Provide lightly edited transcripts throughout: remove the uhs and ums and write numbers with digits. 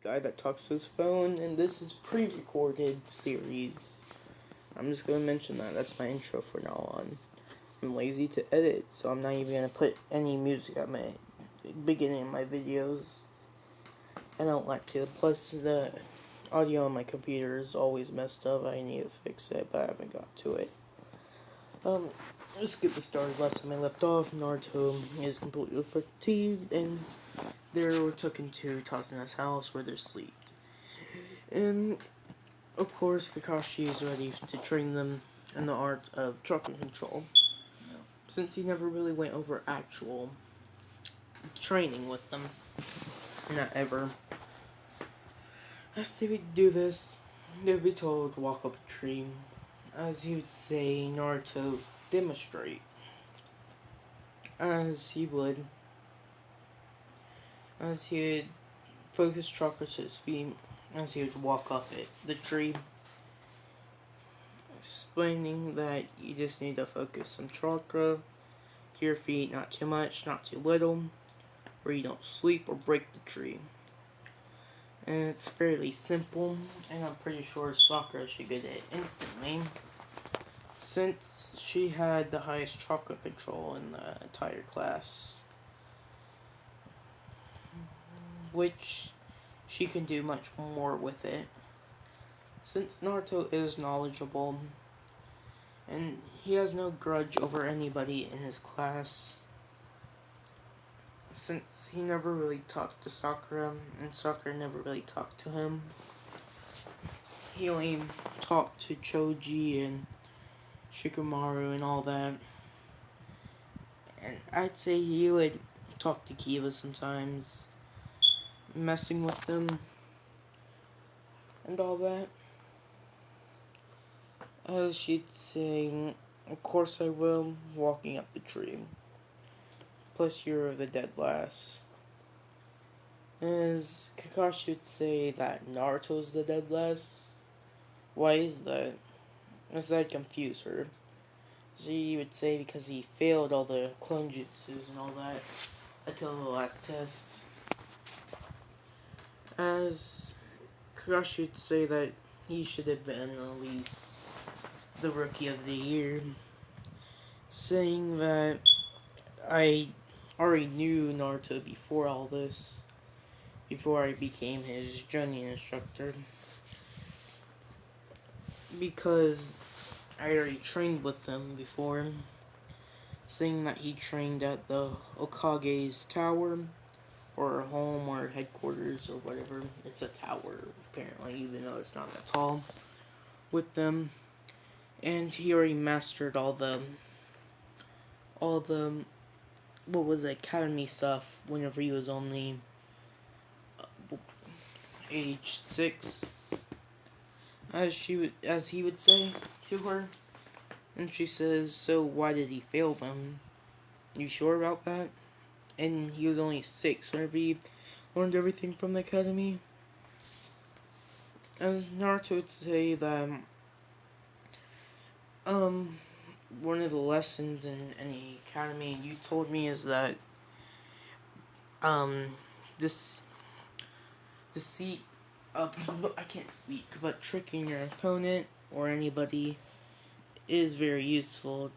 guy that talks to his phone, and this is pre-recorded series. I'm just gonna mention that. That's my intro for now on. I'm lazy to edit, so I'm not even gonna put any music at my beginning of my videos. I don't like to. Plus, the audio on my computer is always messed up. I need to fix it, but I haven't got to it. Let's get the started. Last time I left off, Naruto is completely fatigued, and they're taken to Tasuna's house where they're asleep. And, of course, Kakashi is ready to train them in the art of chakra control, since he never really went over actual training with them. Not ever. As they would do this, they would be told to walk up a tree. As he would say, Naruto, demonstrate. As he would focus chakra to his feet, as he would walk up the tree, explaining that you just need to focus some chakra to your feet, not too much, not too little, where you don't sleep or break the tree. And it's fairly simple, and I'm pretty sure Sakura should get it instantly, since she had the highest chakra control in the entire class, which she can do much more with it. Since Naruto is knowledgeable, and he has no grudge over anybody in his class, since he never really talked to Sakura, and Sakura never really talked to him. He only talked to Choji and Shikamaru and all that. And I'd say he would talk to Kiba sometimes, messing with them and all that. As she'd say, of course I will, walking up the tree. Plus you're the dead last. As Kakashi would say that Naruto's the dead last. Why is that? As that confuse her. She would say because he failed all the clone jutsus and all that until the last test. As Kakashi would say that he should have been at least the Rookie of the Year, saying that I already knew Naruto before all this, before I became his Jonin instructor, because I already trained with him before, saying that he trained at the Okage's tower, or home, or headquarters, or whatever. It's a tower, apparently, even though it's not that tall, with them. And he already mastered all the what was it, academy stuff whenever he was only age 6, as he would say to her. And she says, so why did he fail them? You sure about that? And he was only 6 whenever he learned everything from the academy. As Naruto would say that one of the lessons in any academy you told me is that this deceit I can't speak, but tricking your opponent or anybody is very useful.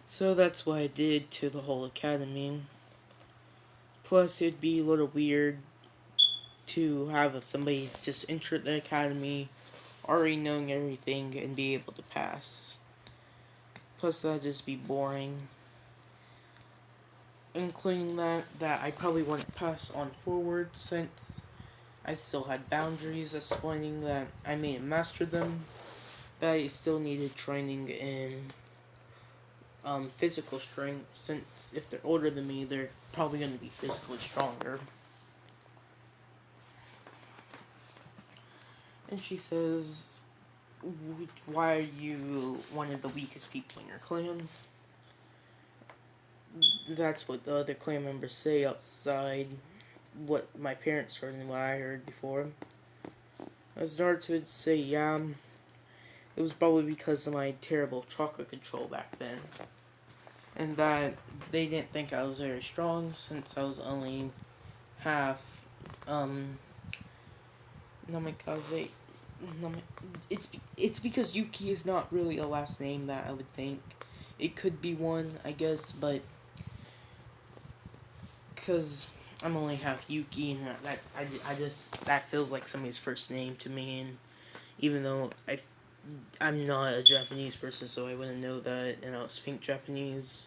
So that's what I did to the whole academy. Plus it'd be a little weird to have somebody just enter the academy already knowing everything and be able to pass. Plus that'd just be boring. Including that I probably wouldn't pass on forward, since I still had boundaries, explaining that I may have mastered them, but I still needed training in physical strength, since if they're older than me, they're probably going to be physically stronger. And she says, why are you one of the weakest people in your clan? That's what the other clan members say outside, what my parents heard and what I heard before. As Naruto would say, yeah, it was probably because of my terrible chakra control back then. And that they didn't think I was very strong, since I was only half um, Namikaze, Nami, it's because Yuki is not really a last name that I would think. It could be one, I guess, but because I'm only half Yuki, and I just that feels like somebody's first name to me, and even though I'm not a Japanese person, so I wouldn't know that, and I don't speak Japanese.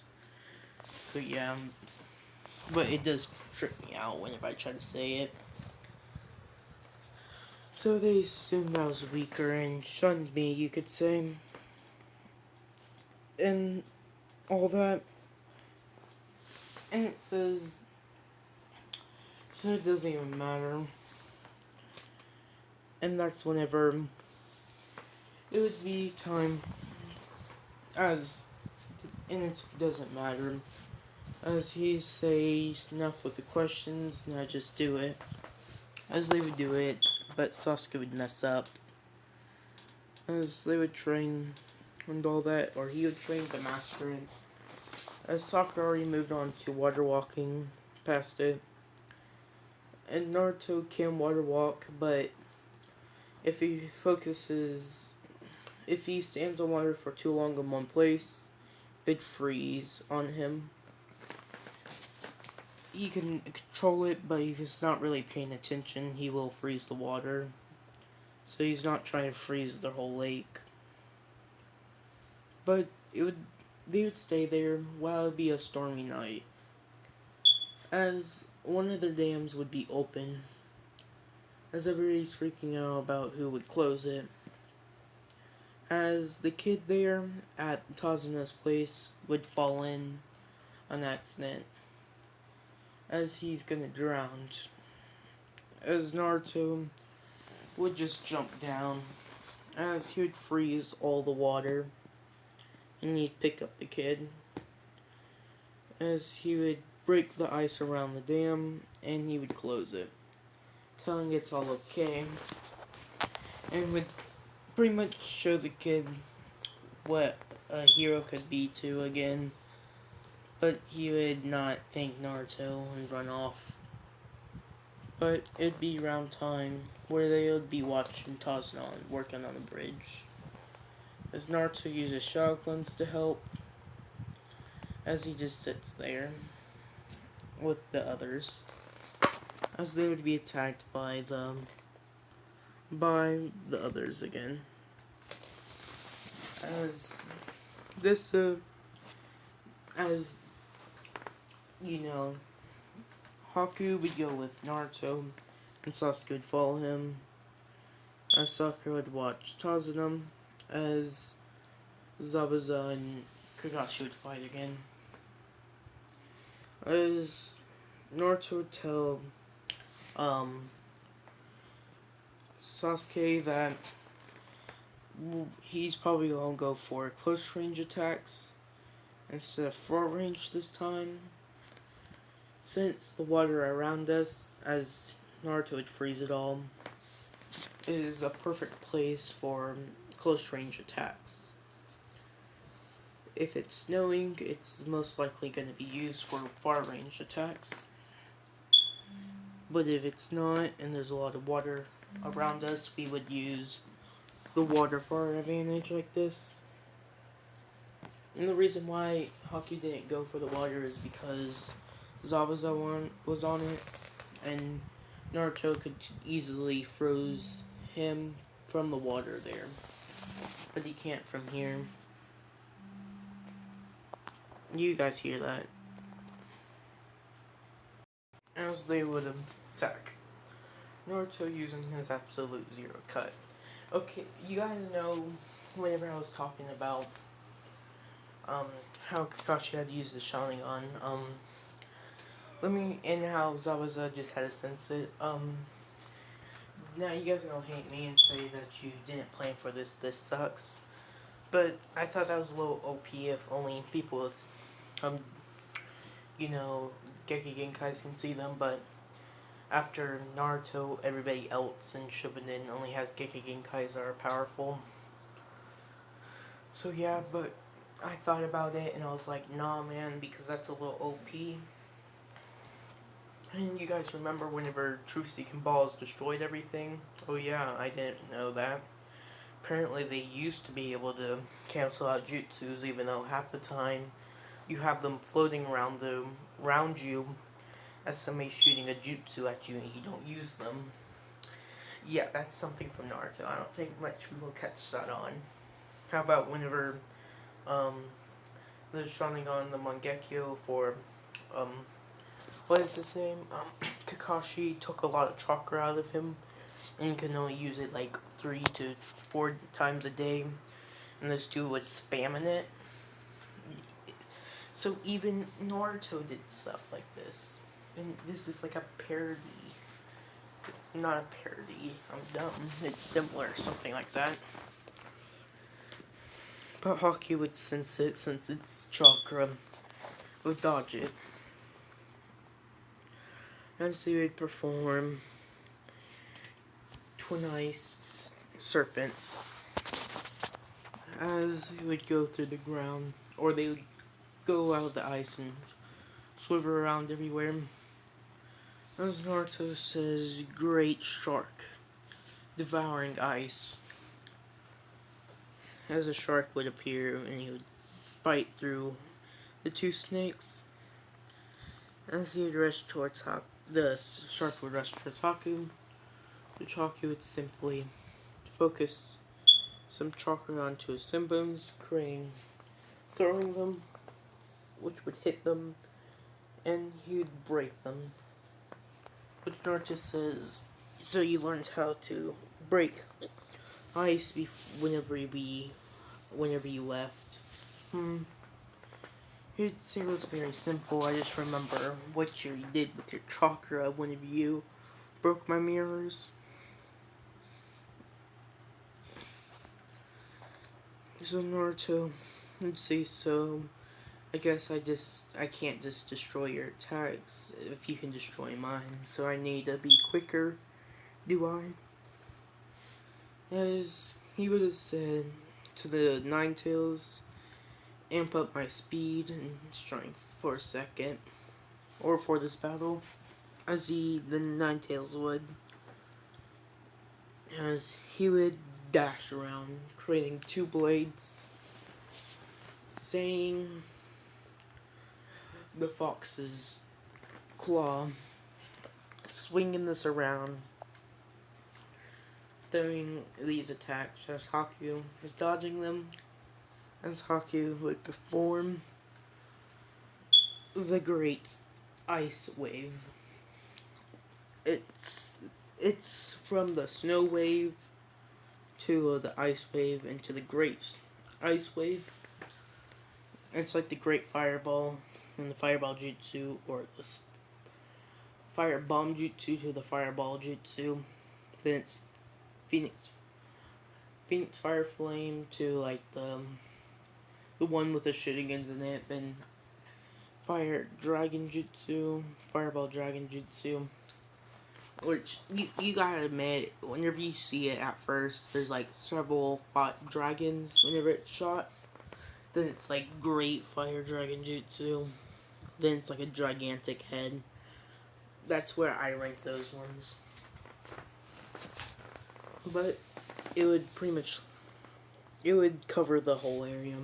So yeah, but it does trip me out whenever I try to say it. So they assumed I was weaker and shunned me, you could say, and all that. And it says, so it doesn't even matter. And that's whenever it would be time, as, and it doesn't matter. As he says, enough with the questions, now just do it. As they would do it, but Sasuke would mess up. As they would train and all that, or he would train to master it. As Sakura already moved on to water walking past it. And Naruto can water walk, but if he if he stands on water for too long in one place, it'd freeze on him. He can control it, but if he's not really paying attention, he will freeze the water. So he's not trying to freeze the whole lake. But they would stay there while it'd be a stormy night. As one of their dams would be open, as everybody's freaking out about who would close it. As the kid there at Tazuna's place would fall in on accident, as he's gonna drown. As Naruto would just jump down, as he would freeze all the water, and he'd pick up the kid. As he would break the ice around the dam, and he would close it, telling it's all okay, and would pretty much show the kid what a hero could be too again. But he would not thank Naruto and run off. But it'd be around time where they would be watching Tazuna working on the bridge. As Naruto uses shotguns to help, as he just sits there with the others, as they would be attacked by the others again. As this, as you know, Haku would go with Naruto, and Sasuke would follow him. As Sakura would watch Tazuna, as Zabuza and Kakashi would fight again. As Naruto would tell Sasuke that he's probably gonna go for close range attacks instead of far range this time. Since the water around us, as Naruto would freeze it all, is a perfect place for close range attacks. If it's snowing, it's most likely going to be used for far range attacks. But if it's not, and there's a lot of water around us, we would use the water for our advantage like this. And the reason why Haku didn't go for the water is because Zabuza was on it, and Naruto could easily froze him from the water there. But he can't from here. You guys hear that? As they would attack. Naruto using his absolute zero cut. Okay, you guys know whenever I was talking about how Kakashi had used the Sharingan, and how Zabuza just had to sense it, now you guys are gonna hate me and say that you didn't plan for this sucks, but I thought that was a little OP if only people with, Geki Genkais can see them, but after Naruto, everybody else in Shippuden only has Geki Genkais that are powerful. So yeah, but I thought about it and I was like, nah man, because that's a little OP. And you guys remember whenever Truth Seeking Balls destroyed everything? Oh yeah, I didn't know that. Apparently they used to be able to cancel out jutsus, even though half the time you have them floating around you as somebody shooting a jutsu at you and you don't use them. Yeah, that's something from Naruto. I don't think much people catch that on. How about whenever um, the Sharingan, the Mangekyo for um, what is his name? Kakashi took a lot of chakra out of him and can only use it like 3 to 4 times a day, and this dude was spamming it. So even Naruto did stuff like this, and this is like a parody. It's not a parody. I'm dumb. It's similar, something like that. But Hockey would sense it since it's chakra. Would dodge it. And so he would perform twin ice serpents as he would go through the ground, or they would go out of the ice and swivel around everywhere. As Naruto says, great shark, devouring ice. As a shark would appear and he would bite through the two snakes. As he would rush towards the shark would rush towards Haku. The Haku would simply focus some chakra onto his shin bones, throwing them, which would hit them, and he would break them. Which Naruto says, so you learned how to break ice whenever you left. He'd say it was very simple. I just remember what you did with your chakra whenever you broke my mirrors. So Naruto would say, so I guess I can't just destroy your attacks if you can destroy mine, so I need to be quicker, do I? As he would have said to the Nine Tails, amp up my speed and strength for a second, or for this battle, as the Nine Tails would. As he would dash around, creating two blades, saying the fox's claw, swinging this around, throwing these attacks as Haku is dodging them, as Haku would perform the great ice wave. It's from the snow wave to the ice wave and to the great ice wave. It's like the great fireball and the fireball jutsu, or the fire bomb jutsu to the fireball jutsu. Then it's Phoenix Fire Flame to like the one with the shurikens in it. Then Fire Dragon Jutsu, Fireball Dragon Jutsu. Which you gotta admit, whenever you see it at first, there's like several dragons whenever it's shot. Then it's like Great Fire Dragon Jutsu. Then it's like a gigantic head. That's where I rank those ones. But it would cover the whole area.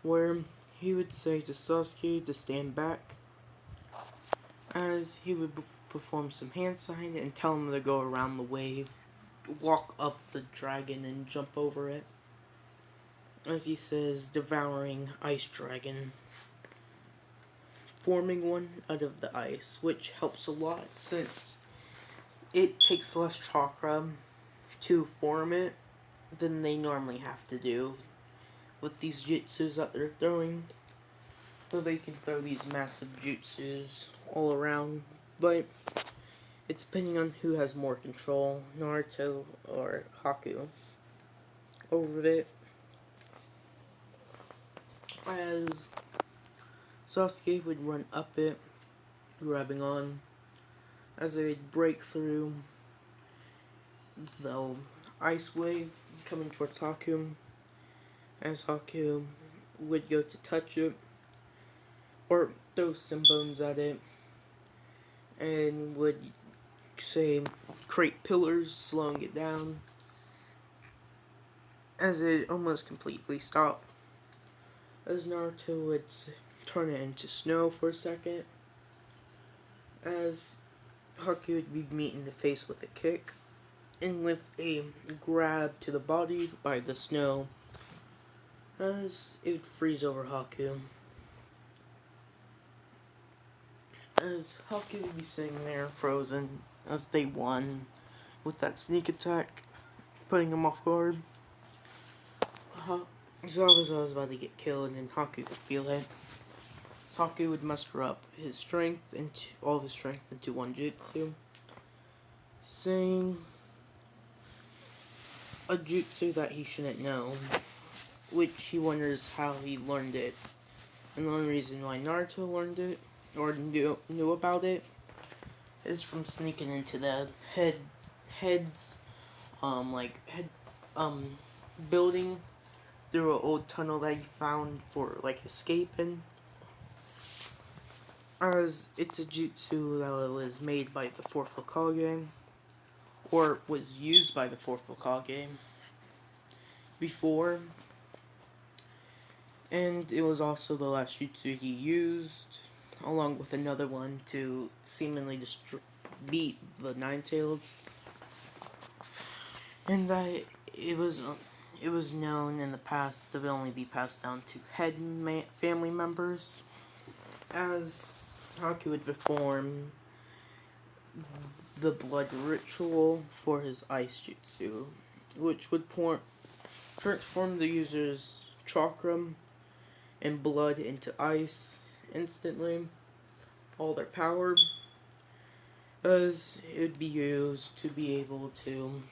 Where he would say to Sasuke to stand back, as he would perform some hand sign and tell him to go around the wave, walk up the dragon and jump over it. As he says, devouring ice dragon, forming one out of the ice, which helps a lot since it takes less chakra to form it than they normally have to do with these jutsus that they're throwing. So they can throw these massive jutsus all around, but it's depending on who has more control, Naruto or Haku, over it. As Sasuke would run up it, grabbing on, as they'd break through the ice wave coming towards Haku, as Haku would go to touch it, or throw some bones at it, and would say create pillars, slowing it down as it almost completely stopped. As Naruto would turn it into snow for a second, as Haku would be meeting the face with a kick, and with a grab to the body by the snow, as it would freeze over Haku. As Haku would be sitting there frozen as they won with that sneak attack, putting him off guard. Zabuza was about to get killed and Haku could feel it. So Haku would muster up his strength into all of his strength into one jutsu, saying a jutsu that he shouldn't know, which he wonders how he learned it. And the only reason why Naruto learned it or knew about it is from sneaking into the heads building through an old tunnel that he found for like escaping. As it's a jutsu that was made by the fourth Hokage, or was used by the fourth Hokage before, and it was also the last jutsu he used, along with another one to seemingly beat the Nine-Tails, and that it was known in the past to only be passed down to head family members, as Haku would perform the blood ritual for his ice jutsu, which would transform the user's chakra and blood into ice instantly, all their power, as it would be used to be able to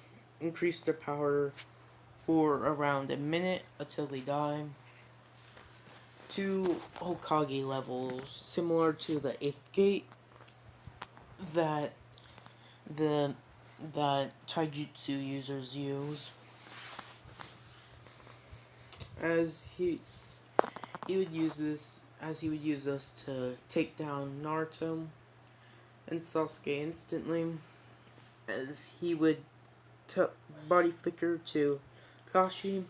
increase their power for around a minute until they die, to Hokage levels, similar to the 8th gate that taijutsu users use. As he would use this to take down Naruto and Sasuke instantly, as he would body flicker to Kakashi,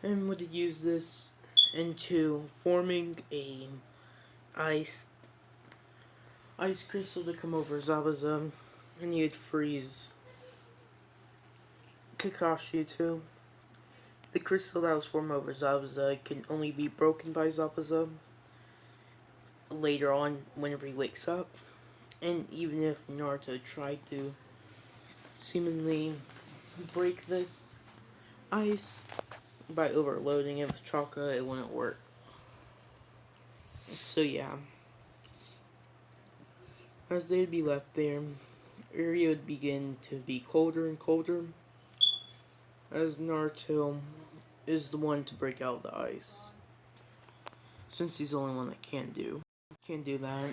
and would use this into forming a ice crystal to come over Zabuza, and he would freeze Kakashi too. The crystal that was formed over Zabuza can only be broken by Zabuza later on whenever he wakes up, and even if Naruto tried to seemingly break this ice by overloading it with chakra, it wouldn't work. So yeah, as they'd be left there, area would begin to be colder and colder, as Naruto is the one to break out of the ice, since he's the only one that can do that.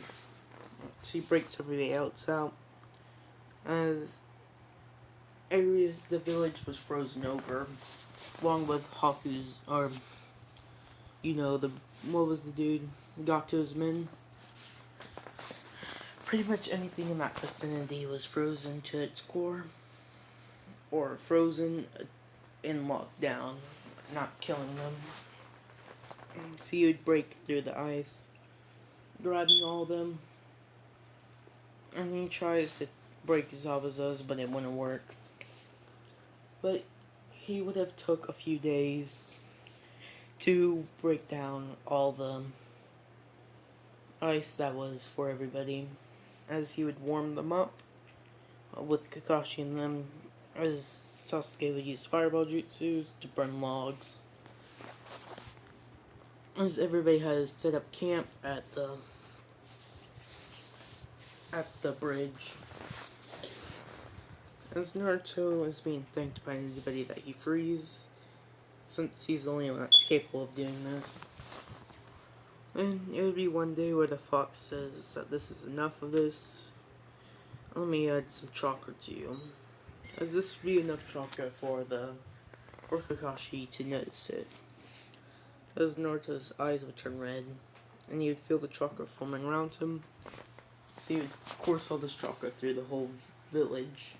So he breaks everybody else out, as the village was frozen over, along with Haku's, what was the dude? Gato's men. Pretty much anything in that vicinity was frozen to its core, or frozen and locked down, not killing them. So he would break through the ice, grabbing all of them, and he tries to break Zabuza's, but it wouldn't work. But he would have took a few days to break down all the ice that was for everybody, as he would warm them up with Kakashi and them, as Sasuke would use fireball jutsus to burn logs, as everybody has set up camp at the bridge, as Naruto is being thanked by anybody that he frees, since he's the only one that's capable of doing this. And it would be one day where the fox says that this is enough of this. Let me add some chakra to you. As this would be enough chakra for Kakashi to notice it. As Naruto's eyes would turn red, and he would feel the chakra forming around him, So he would course all this chocolate through the whole village,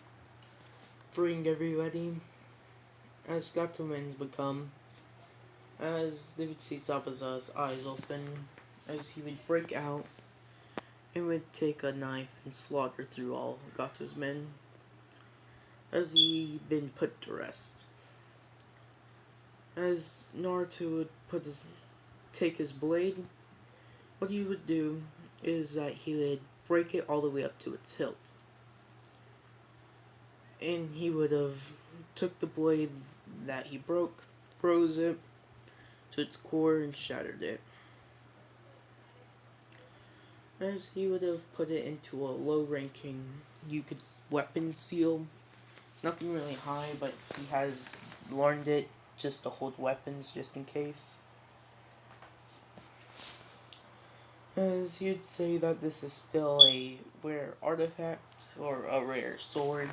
bring everybody. As Dr. Wins would come, as they would see Zabuza's eyes open, as he would break out and would take a knife and slaughter through all Gato's men, as he'd been put to rest. As Naruto would take his blade, what he would do is that he would break it all the way up to its hilt. And he would have took the blade that he broke, froze it to its core, and shattered it. As he would have put it into a low-ranking weapon seal. Nothing really high, but he has learned it just to hold weapons, just in case. As you'd say that this is still a rare artifact, or a rare sword,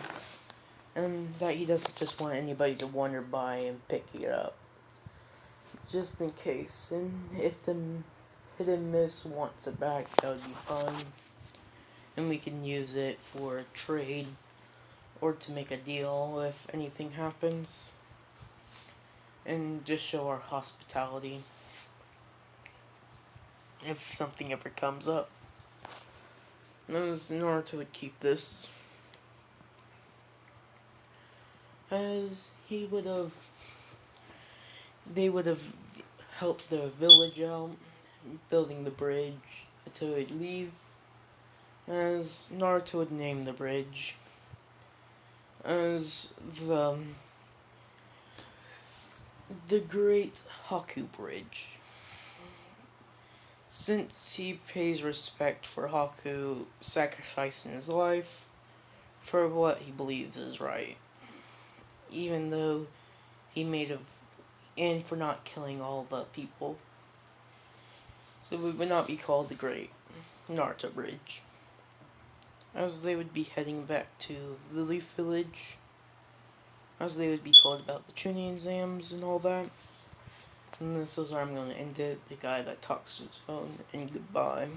and that he doesn't just want anybody to wander by and pick it up, just in case. And if the hidden miss wants it back, that would be fine, and we can use it for trade, or to make a deal if anything happens, and just show our hospitality if something ever comes up. As Naruto would keep this, as they would have helped the village out, building the bridge until he'd leave, as Naruto would name the bridge as the Great Haku Bridge, since he pays respect for Haku sacrificing his life for what he believes is right, even though he and for not killing all the people. So it would not be called the Great Naruto Bridge. As they would be heading back to the Leaf Village, as they would be told about the tuning exams and all that. And this is where I'm going to end it. The guy that talks to his phone, and goodbye.